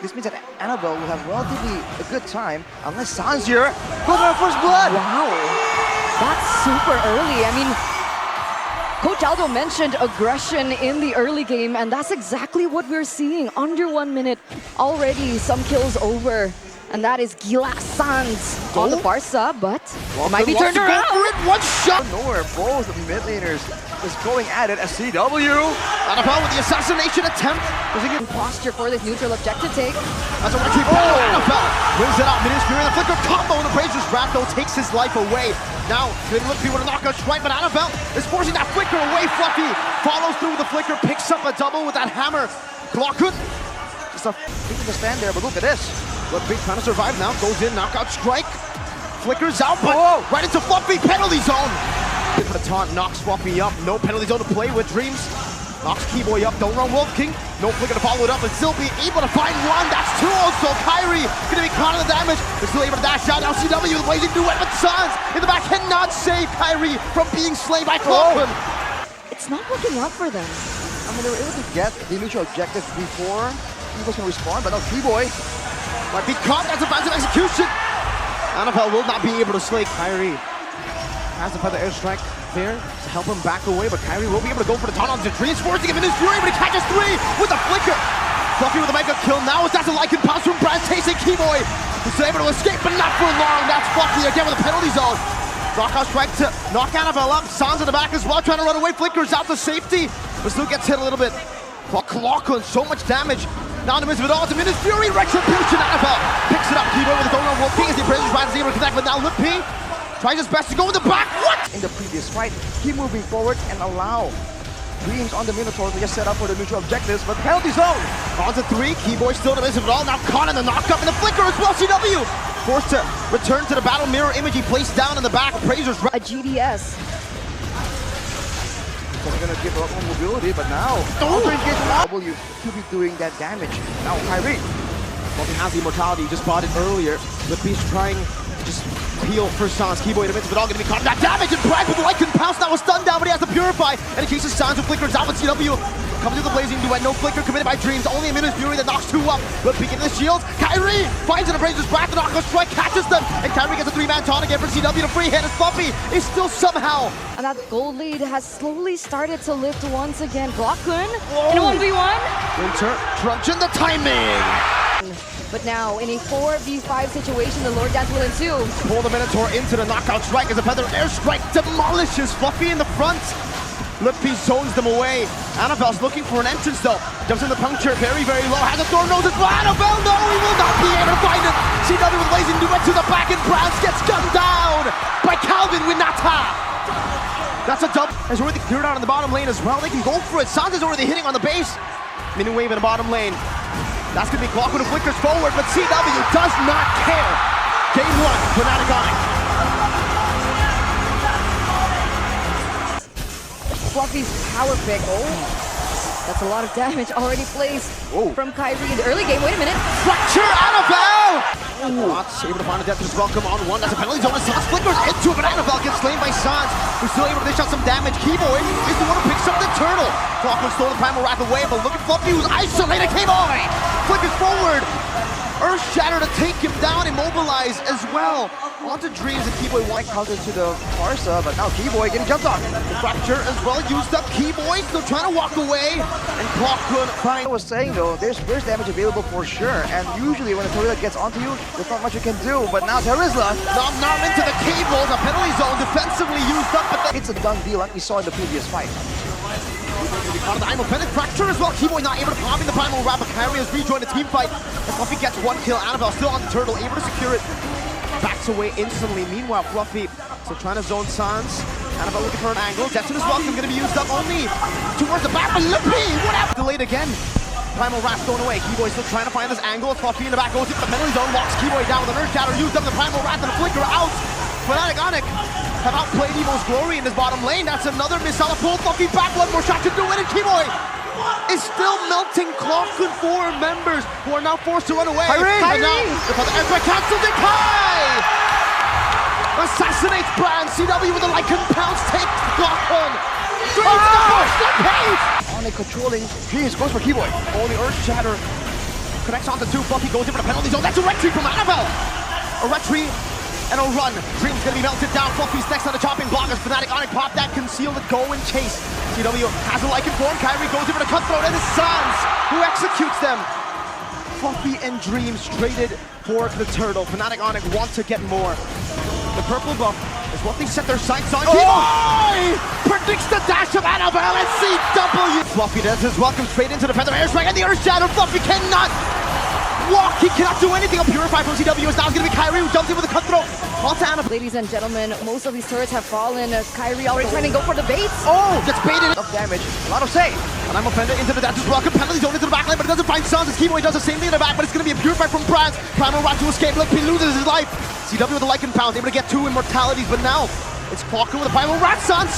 This means that Annabelle will have relatively a good time unless Sans here goes on first blood. Wow, that's super early. I mean, Coach Aldo mentioned aggression in the early game, and that's exactly what we're seeing. Under 1 minute, already some kills over. And that is Gila Sans on the Barca, but it might be turned around. One shot. Nowhere, both mid laners is going at it as CW. Annabelle with the assassination attempt. Does he get posture for this neutral objective take? That's a keep Annabelle wins it out. Minions Fury, the flicker combo, and the Brazers Raptor takes his life away. Now, they look for a knockout strike, but Annabelle is forcing that flicker away. Fluffy follows through with the flicker, picks up a double with that hammer. Glockhood. Just a thing to stand there, but look at this. Look, Big trying to survive now, goes in, knockout strike. Flickers out, but right into Fluffy, penalty zone. Hit the taunt, knocks Fluffy up. No penalty zone to play with. Dreams knocks Keyboy up. Don't run Wolf King. No flicker to follow it up, and still be able to find one. That's two also. kairi gonna be caught in the damage. They're still able to dash out. Now CW with blazing duet with Sans in the back cannot save kairi from being slain by Clockman. It's not working out for them. I mean, they were able to get the initial objective before EVOS can respond, but now Keyboy might be caught. That's offensive execution. Annabelle will not be able to slay kairi. Has to find the airstrike there to help him back away, but kairi will be able to go for the taunt onto Dreams, forcing him in his fury, but he catches three with the flicker. Fluffy with the mega kill. Now that's a Lycan pounce from Brand chasing Keyboy. He's able to escape, but not for long. That's Fluffy again with the penalty zone. Knockout strike to knock Annabelle up. Sans in the back as well, trying to run away. Flickers out to safety, but still gets hit a little bit. Clockman, so much damage. Now in the midst of it all, it's a Minions Fury Retribution. Annabelle picks it up. Keyboy with the throw on Wolf King as the Brazers Ryan is able to connect, but now Lippy tries his best to go in the back. What? In the previous fight, keep moving forward and allow Dreams on the Minotaur to just set up for the neutral objectives, but penalty zone. On to three, Keyboy still in the midst of it all. Now caught in the knockup and the flicker as well. CW forced to return to the battle mirror image. He placed down in the back. Brazers a GDS. They're gonna give up on mobility, but now W to be doing that damage. Now kairi. Well, he has the immortality, he just bought it earlier. Lippy's trying to just peel for Sans. Keyboy in the midst of it all, gonna be caught in that damage, and Brad with the Lycan pounce that was stunned down, but he has to purify. And in case of Sans, who flickers out with CW. Coming to the blazing duet, no flicker committed by Dreams, only a Minions Fury that knocks two up. Lippy getting the shields. kairi finds it, and Brazers back, the knockout strike catches them, and kairi gets a three-man taunt again for CW. The free hit, and Fluffy is still somehow. And that gold lead has slowly started to lift once again. Glockhood in a 1v1. Winter crunching the timing. But now, in a 4v5 situation, the Lord Dance will ensue. Pull the Minotaur into the knockout strike as a feather airstrike demolishes Fluffy in the front. Lippy zones them away. Annabelle's looking for an entrance though. Jumps in the puncture, very, very low. Has a thorn nose as well. Annabelle, no, he will not be able to find it. CW with blazing duet to the back, and Browns gets gunned down by Calvin Winata. That's a dub. Has already cleared out in the bottom lane as well. They can go for it. Sans is already hitting on the base. Mini wave in the bottom lane. That's going to be Glockhood who flickers forward, but CW does not care. Game one, FNATIC ONIC. Fluffy's power pick. Oh, that's a lot of damage already placed from kairi in the early game. Wait a minute. Fracture Annabelle! Lots able to find a death as well. Come on, one. That's a penalty zone. Sans flickers into it, but Annabelle gets slain by Sans, who's still able to dish out some damage. Keyboy is the one who picks up the turtle. Clockman stole the primal wrath away, but look at Fluffy who's isolated. Keyboy flickers forward. Earth Shatter to take him down, immobilized as well. Onto Dreams, and Keyboy White counter to the Barca, but now Keyboy getting jumped on. The fracture as well used up. Keyboy still trying to walk away, and Clockman I was saying though, there's burst damage available for sure, and usually when a Torilla gets onto you, there's not much you can do, but now Terizla not into the cables, a penalty zone defensively used up, but it's a done deal like we saw in the previous fight. On the Primal Penic fracture as well. Keyboy not able to pop in the Primal Wrap, but kairi has rejoined the team fight. And Fluffy gets one kill. Annabelle still on the turtle, able to secure it. Backs away instantly. Meanwhile, Fluffy still trying to zone Sans. Annabelle looking for an angle. Jetson as well, going to be used up only towards the back. But Lippy, what happened? Delayed again. Primal Wrap thrown away. Keyboy still trying to find this angle. Fluffy in the back goes into the penalty zone. Locks Keyboy down with an Earth Shatter. Used up the Primal Wrap and the flicker out. FNATIC ONIC have outplayed EVOS Glory in this bottom lane. That's another missile. Pull Fluffy back. One more shot to do it, and Keyboy is still melting Clockman 4 members who are now forced to run away. kairi! And now the airstrike cancelled it. Kai assassinates Brand. CW with a Lycan pounce take Clockman. Dreams to push the pace. ONIC controlling Dreams goes for Keyboy. Only Earth Shatter connects onto two. Fluffy goes in for the penalty zone. That's a retreat from Annabelle. A retreat and a run. Dream's gonna be melted down. Fluffy's next on the chopping block as FNATIC ONIC pop that, conceal it, go and chase. CW has a like form. Kairi goes in for the cutthroat, and it's Sans who executes them. Fluffy and Dreams traded for the turtle. FNATIC ONIC want to get more. The purple buff is what they set their sights on. Predicts the dash of Annabelle and CW. Fluffy does his welcome straight into the feather airstrike and the earth shadow. Fluffy cannot walk. He cannot do anything. A purify from CW is now going to be Kairi who jumps in with a cutthroat. Onto Annabelle. Ladies and gentlemen, most of these turrets have fallen. Kairi already trying to go for the baits. Oh, gets baited. Enough damage, a lot of save. And I'm offended into the dash as well. Penalty zone into the backline, but it doesn't find Sans. His Keyboy does the same thing in the back, but it's going to be a purify from Brands. Primal Rat to escape. Look, he loses his life. CW with the Lycan Pounds, able to get 2 immortalities, but now it's Clockwood with the Primal Rat. Sans,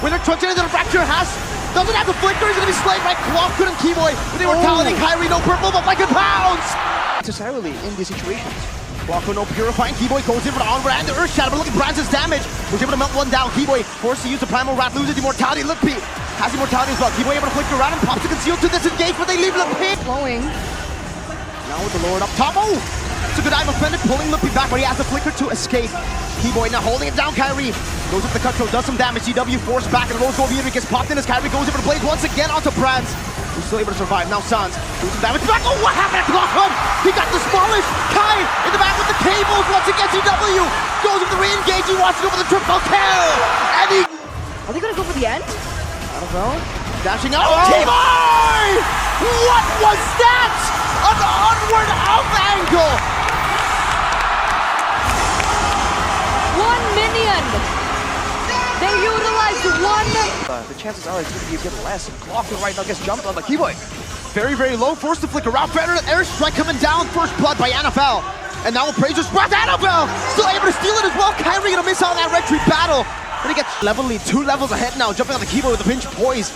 winner truncheon into the fracture, doesn't have the flicker. He's going to be slayed by Clockwood and Keyboy with immortality. Kairi, no purple, but Lycan Pounds. Necessarily in these situations. Clockwood, no purifying. Keyboy goes in for the onward and the earth shadow, but look at Brands' damage. Was able to melt one down. Keyboy forced to use the Primal Rat, loses immortality. Look, Pete has immortality as well. Keyboy able to flicker around and pops the conceal to disengage, but they leave Pete. Flowing. Now with the Lord up top. Oh! It's a good eye offended, pulling Lippy back, but he has the flicker to escape. Keyboy now holding it down. Kairi goes up the cutthroat, does some damage. CW forced back, and the Rose Gold Meter gets popped in as Kairi goes over the blade once again onto Brands. He's still able to survive. Now Sans doing some damage back. Oh, what happened to Clockwood? He got demolished. Kai in the back with the cables once again. CW goes with the re-engage. He wants to go for the triple kill. And he... Are they gonna go for the end? I don't know. Dashing out. Oh, Keyboy! What was that? An onward up angle. 1 minion! They utilized 1! The chances are it's going to get less. Clockwood right now gets jumped on the Keyboy. Very, very low. Forced to flicker out. Better airstrike coming down. First blood by Annabelle. And now Appraiser's breath. Annabelle still able to steal it as well. Kairi gonna miss out on that retreat battle. But he gets level lead, 2 levels ahead now. Jumping on the Keyboy with a pinch poise.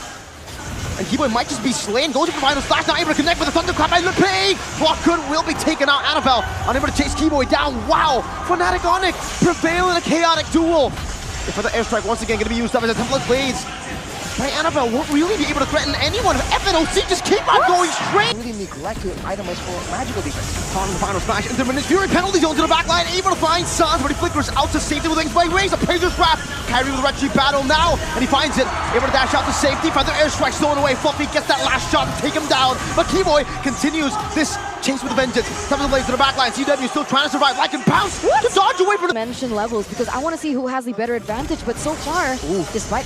And Keyboy might just be slain. Goes for the final slash. Now able to connect with the thunderclap by Lupe. Clockwood will be taken out. Annabelle unable to chase Keyboy down. Wow. FNATIC ONIC prevail in a chaotic duel. For the airstrike once again going to be used up as a template blades. By Annabelle won't really be able to threaten anyone. FNOC just keep on going straight. Really neglect to itemize for magical defense. On the final smash, Intermittent Fury penalty zone to the back line, able to find Sans, but he flickers out to safety with wings by Raze. Appraiser's wrap. Kairi with the retreat battle now, and he finds it. Able to dash out to safety. Find their airstrike stolen away. Fluffy gets that last shot and take him down. But Keyboy continues this chase with a vengeance. Top of the blades to the back line. CW still trying to survive. Lycan Pounce to dodge away from the Mention levels because I want to see who has the better advantage, but so far, despite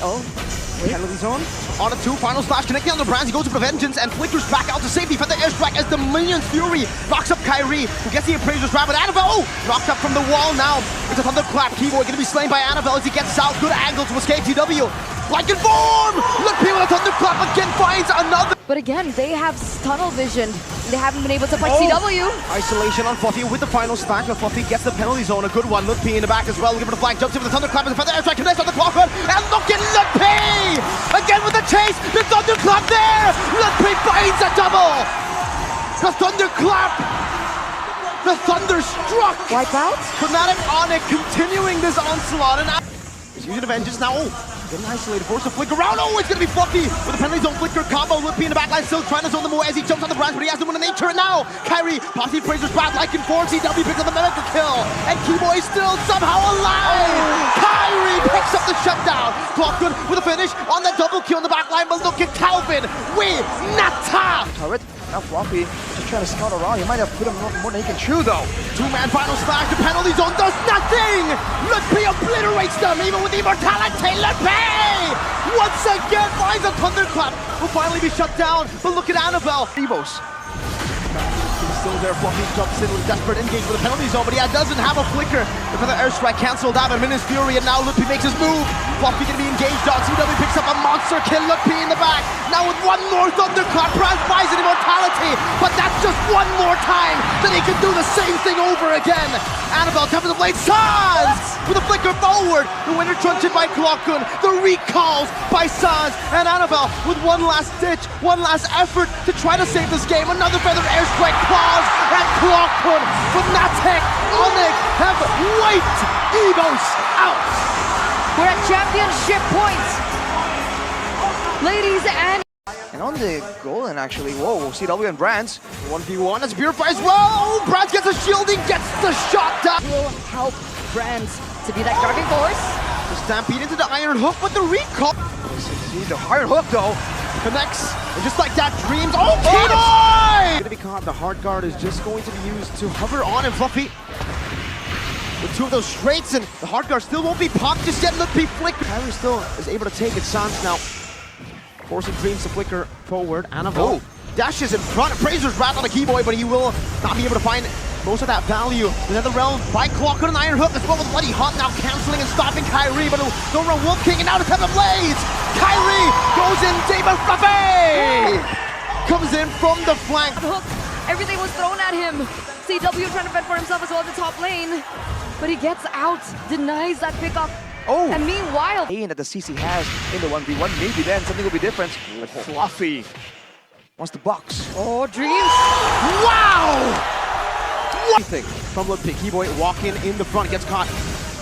penalty zone. On a 2, final slash connecting on the Brands. He goes for the vengeance and flickers back out to safety for the airstrike as the Minion's Fury knocks up Kairi, who gets the Appraiser's wrap. But Annabelle knocked up from the wall now. It's a thunderclap. Keyboy gonna be slain by Annabelle as he gets out. Good angle to escape. TW. Lycan form! Look, with a thunderclap again finds another. But again, they have tunnel vision. They haven't been able to fight CW. Isolation on Fluffy with the final stack, but Fluffy gets the penalty zone. A good one. Lutpi in the back as well. Give it a flank. Jumps in with the thunderclap and the feather airstrike connects on the Clockwood. And look at Lutpi! Again with the chase. The thunderclap there. Lutpi finds a double. The thunderclap. The thunderstruck. Wipe out. FNATIC ONIC continuing this onslaught. And he's using the vengeance now. Getting isolated, forced to flicker around. Oh, it's gonna be Fluffy with the penalty zone flicker combo. Lutpi in the backline, still trying to zone them away as he jumps on the Brands, but he has them in nature. And now, Kairi pops the Appraiser's wrap, Lycan form. CW picks up the medical kill, and Keyboy still somehow alive. Kairi picks up the shutdown. Clockwood with a finish on the double kill in the backline, but look at Calvin with Nata. Turret. Now Fluffy just trying to scout around. He might have put him more than he can chew though. 2-man final slash. The penalty zone does nothing. Lutpi obliterates them even with immortality. Lutpi once again finds a thunderclap. Will finally be shut down. But look at Annabelle. EVOS. He's still there. Fluffy jumps in with a desperate engage with a penalty zone, but he doesn't have a flicker. The feather airstrike cancelled out. Minion's Fury, and now Lutpi makes his move. Fluffy gonna be engaged on. CW picks up a monster kill. Lutpi in the back. Now with one more thunderclap, Brands buys an immortality, but that's just one more time that he can do the same thing over again. Annabelle, top of the blade, Sans with a flicker forward. The winner truncheon by Clockwood. The recalls by Sans, and Annabelle with one last ditch, one last effort to try to save this game. Another feather airstrike claws, and Clockwood FNATIC ONIC have wiped EVOS out. We're at championship points. Ladies and on the golden actually. Whoa, CW and Brands. 1v1 as Purify as well. Brands gets a shielding, gets the shot down. Will help Brands to be that driving force. The Stampede into the Iron Hook, but the recall. See the Iron Hook though. Connects, and just like that, Dreams. Oh, K-Boy! Gonna be caught. The hard guard is just going to be used to hover on and Fluffy. With two of those straights, and the hard guard still won't be popped just yet. Look, be flick. Kairi still is able to take it. Sans now forcing Dreams to flicker forward. Annabelle dashes in front. Appraiser's wrapped on the Keyboy, but he will not be able to find most of that value. Another realm by Clock on an Iron Hook as well with Bloody Hunt now canceling and stopping Kairi, but no run Wolf King, and now the Temple Blades. Kairi goes in, David Fluffy comes in from the flank. Hook, everything was thrown at him. CW trying to fend for himself as well at the top lane, but he gets out, denies that pickup. Oh, And meanwhile, that the CC has in the 1v1, maybe then something will be different. But Fluffy wants the box. oh, Dreams. Wow! Anything from Ludwig. Keyboy walking in the front, gets caught.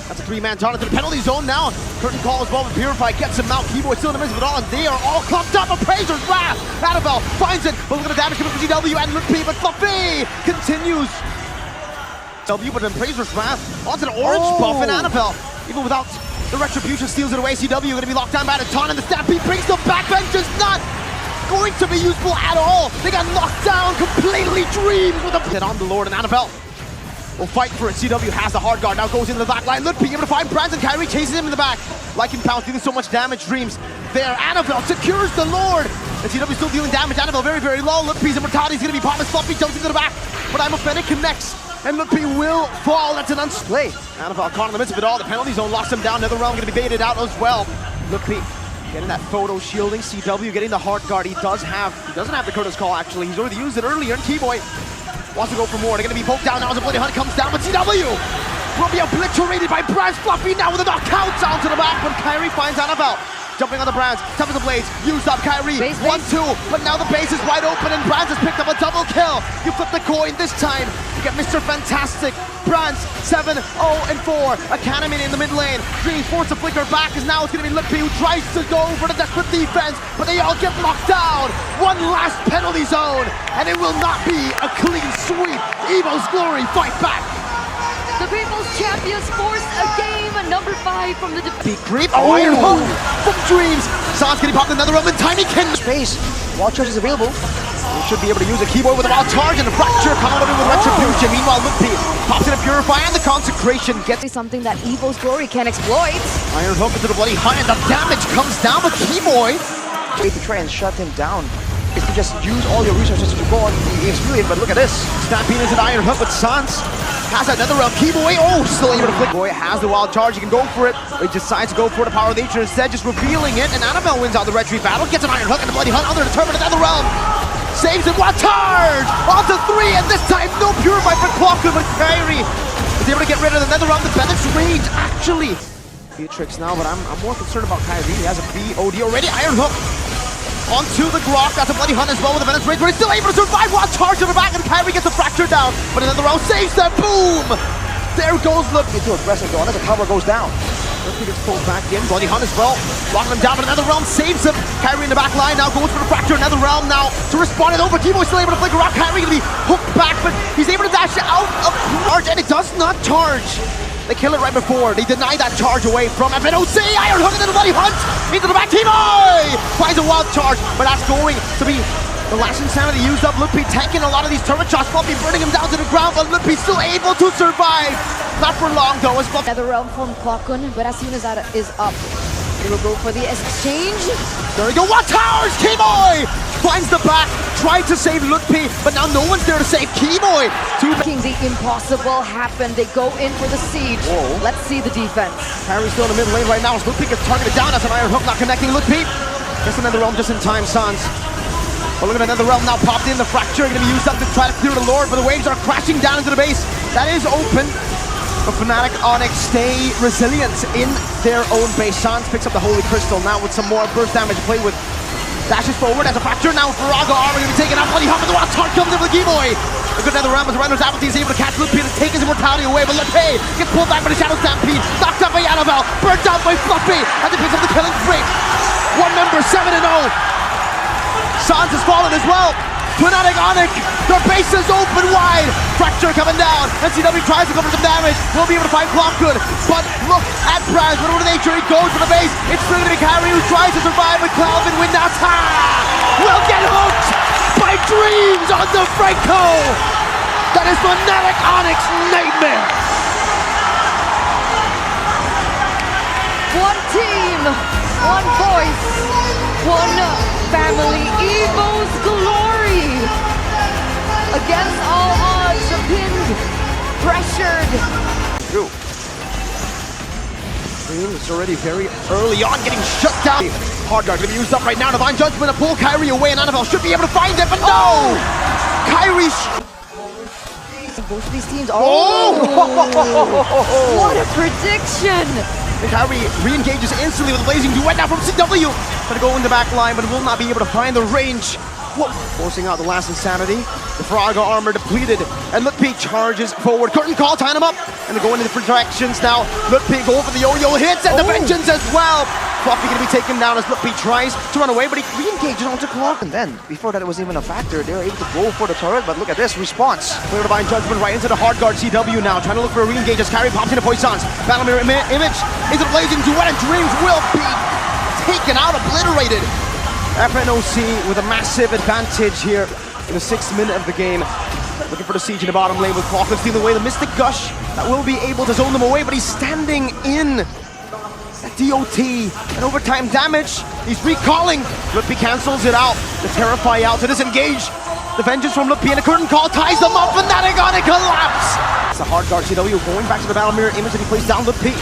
That's a three-man taunt into the penalty zone now. Curtain call as well with Purify, gets him out. Keyboy still in the midst of it all, and they are all clumped up. Appraiser's wrath. Annabelle finds it, but look at the damage coming from GW and Ludwig, but Fluffy continues. W, but Appraiser's wrath onto the orange buff, and Annabelle, even without the retribution, steals it away. CW going to be locked down by the taunt, and the Stampede brings them back. Vengeance not going to be useful at all. They got knocked down completely. Dreams with a hit on the Lord, and Annabelle will fight for it. CW has the hard guard, now goes into the back line. Ludwig able to find Brands, and Kairi chases him in the back. Like and Pounce dealing so much damage. Dreams there. Annabelle secures the Lord, and CW still dealing damage. Annabelle very, very low. Ludwig's immortality is going to be popped. Fluffy jumps into the back, but FNATIC connects, and Ludwig will fall. That's an unplay. Annabelle caught in the midst of it all. The penalty zone locks him down. Another round going to be baited out as well. Ludwig getting that photo shielding. CW getting the hard guard. He doesn't have the Curtis call actually. He's already used it earlier, and Keyboy wants to go for more. They're going to be poked down now as a Bloody Hunt comes down, but CW will be obliterated by Brands. Fluffy now with a knockout down to the back, but Kairi finds Annabelle. Jumping on the Brands, top of the blades, used up Kairi, 1-2, but now the base is wide open and Brands has picked up a double kill. You flip the coin this time, you get Mr. Fantastic. Brands 7-0-4, Academy in the mid lane. Dreams forced to flicker back as now it's going to be Lippy who tries to go for the desperate defense, but they all get locked down. One last penalty zone, and it will not be a clean sweep. EVOS Glory fight back. The People's Champions force a game, number 5 from the Beat creep. Oh, Iron Hook from Dreams. Sans getting popped another up, and Tiny Ken. Space. Wild charge is available. He should be able to use a Keyboy with a wild charge and a fracture coming over with retribution. Meanwhile, Ludwig pops in a Purify, and the consecration gets something that EVOS Glory can exploit. Iron Hook into the Bloody Hunt, and the damage comes down, but Keyboy Way to try and shut him down is to just use all your resources to go on the experience, but look at this. Stampede into the Iron Hook, but Sans has another round. Keyboy, still able to flick. Boy has the wild charge, he can go for it. But he decides to go for the power of nature instead, just revealing it, and Annabelle wins out the retreat battle, gets an Iron Hook and the Bloody Hunt under the turban, another realm. Saves it, wild charge! Onto 3, and this time no Purify for Clockwood, but Kairi is able to get rid of the nether realm. The Bennett's range, actually. Beatrix now, but I'm more concerned about Kairi. He has a BOD already. Iron Hook onto the Grok. That's a Bloody Hunt as well with the Bennett's range, but he's still able to survive. Wild charge to the back, and Kairi gets a fracture down, but another round saves them. Boom! There goes Ludwig. Too aggressive though, another cover goes down. Ludwig gets pulled back in. Bloody Hunt as well, locking him down, but another realm saves him. Kairi in the back line now goes for the fracture. Another realm now to respond it over. Keyboy still able to flicker out. Kairi gonna be hooked back, but he's able to dash out of charge, and it does not charge. They kill it right before. They deny that charge away from FNOC. Iron Hook into the Bloody Hunt. Into the back. Keyboy finds a wild charge, but that's going to be the last insanity used up. Ludwig tanking a lot of these turret shots. Fluffy burning him down to the ground, but Ludwig still able to survive. Not for long though, as Fluffy. Another realm from Clockun, but as soon as that is up, they will go for the exchange. There we go. What towers? Keyboy finds the back, tried to save Ludwig, but now no one's there to save Keyboy. The impossible happened. They go in for the siege. Whoa. Let's see the defense. Harry's still in the mid lane right now as Ludwig gets targeted down. That's an Iron Hook not connecting Ludwig. Just another realm just in time, Sans. Oh, look at another realm now popped in. The fracture going to be used up to try to clear the Lord, but the waves are crashing down into the base. That is open. But FNATIC ONIC stay resilient in their own base. Sans picks up the Holy Crystal now with some more burst damage to play with. Dashes forward as a fracture now. Farago armor going to be taken out. Bloody Hunt with the wild charge comes in for the Keyboy. A good another round as Renner's Apathy is able to catch Ludwig and take his immortality away, but Lepay gets pulled back by the Shadow Stampede. Knocked out by Annabelle. Burnt down by Fluffy as he picks up the killing spree. One member 7-0. Sans has fallen as well. FNATIC ONIC, their base is open wide. Fracture coming down. NCW tries to cover some damage. Will be able to find Clockgood. But look at Brad. What over nature, he goes for the base. It's still going to be kairi who tries to survive with Calvin Winata. Will get hooked by Dreams on the Franco. That is FNATIC ONIC's nightmare. One team, one voice, one family. EVOS Glory. Against all odds, pinned, pressured. Drew. Dreams already very early on getting shut down. Hard guard gonna be used up right now. Divine Judgment to pull kairi away, and Annabelle should be able to find it, but no! kairi. Both of these teams. Oh! What a prediction! And kairi re-engages instantly with a blazing duet now from CW. Trying to go in the back line, but will not be able to find the range. Whoa. Forcing out the last insanity. The Fraga armor depleted, and Lutpi charges forward. Curtain call, tying him up, and they're going in different directions now. Lutpi go for the yo-yo hits, and the vengeance as well. Fluffy gonna be taken down as Lutpi tries to run away, but he re-engages onto Clock. And then, before that it was even a factor, they were able to go for the turret, but look at this response. Clear Divine Judgment right into the hard guard CW now, trying to look for a re-engage as kairi pops into Poissons. Battle Mirror image into the blazing duet, and Dreams will be taken out, obliterated. FNOC with a massive advantage here in the 6th minute of the game. Looking for the siege in the bottom lane with Clockwood stealing away the Mystic Gush. That will be able to zone them away, but he's standing in. DOT and overtime damage. He's recalling. Lutpi cancels it out. The Terrify out to disengage. The vengeance from Lutpi and a curtain call ties them up, and FNATIC ONIC collapse. It's a hard guard CW going back to the battle mirror image that he placed down Lutpi.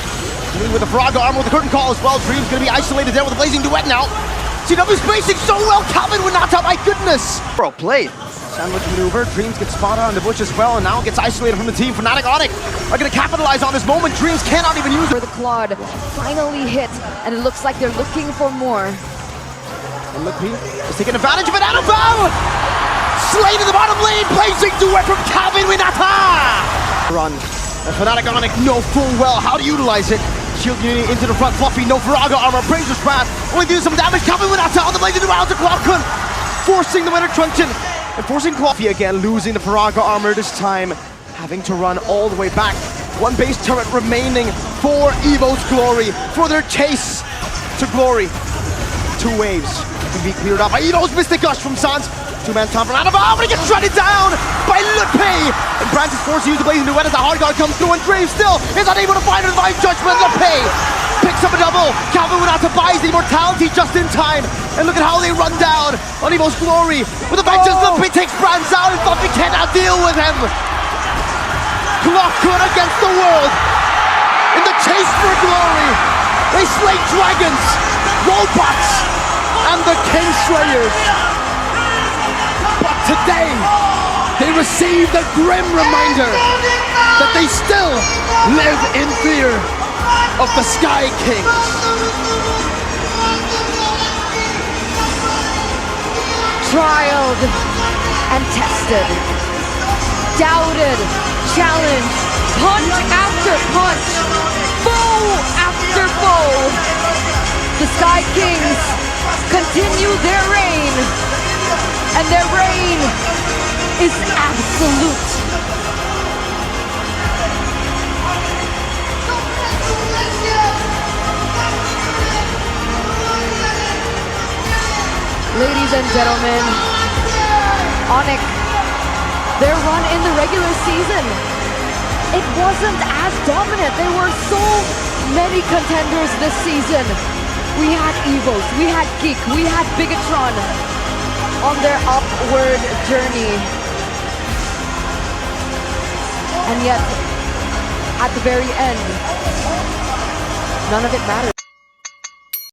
With the Fraga armor with the curtain call as well. Dream's gonna be isolated there with a blazing duet now. CW's spacing so well. Calvin Winata, my goodness. Bro, played. Sandwich maneuver. Dreams gets spotted on the bush as well, and now gets isolated from the team. FNATIC ONIC are going to capitalize on this moment. Dreams cannot even use it. For the Claude, finally hit, and it looks like they're looking for more. And Lutpi is taking advantage of it. Annabelle! Slain in the bottom lane. Blazing duet from Calvin Winata. Run. And FNATIC ONIC know full well how to utilize it. Shield unity into the front. Fluffy, no Fraga armor. Brazer's Wrath only doing some damage. Calvin Winata on the blazing duet to Clockwood, forcing the winner Truncheon. And forcing Cloffy again, losing the Fraga armor this time, having to run all the way back. One base turret remaining for EVOS Glory, for their chase to glory. 2 waves can be cleared up by EVOS Mystic Gush from Sans. 2-man time for Annabelle, but he gets shredded down by Lutpi. And Branch is forced to use the blazing duet as the hard guard comes through, and Drave still is unable to find a Divine Judgment. Lutpi picks up a double. Calvin Winata buys the immortality just in time. And look at how they run down on EVOS Glory. With the vengeance, Lutpi takes Branch out, and Fluffy cannot deal with him. Clockwood against the world. In the chase for glory, they slay dragons, robots, and the Kingslayers. But today, they received a grim reminder that they still live in fear of the Sky Kings. Trialed and tested, doubted, challenged, punch after punch, foe after foe. The Sky Kings continue their reign, and their reign is absolute. Ladies and gentlemen, ONIC, their run in the regular season, it wasn't as dominant. There were so many contenders this season. We had EVOS, we had Geek, we had Bigatron on their upward journey. And yet, at the very end, none of it mattered.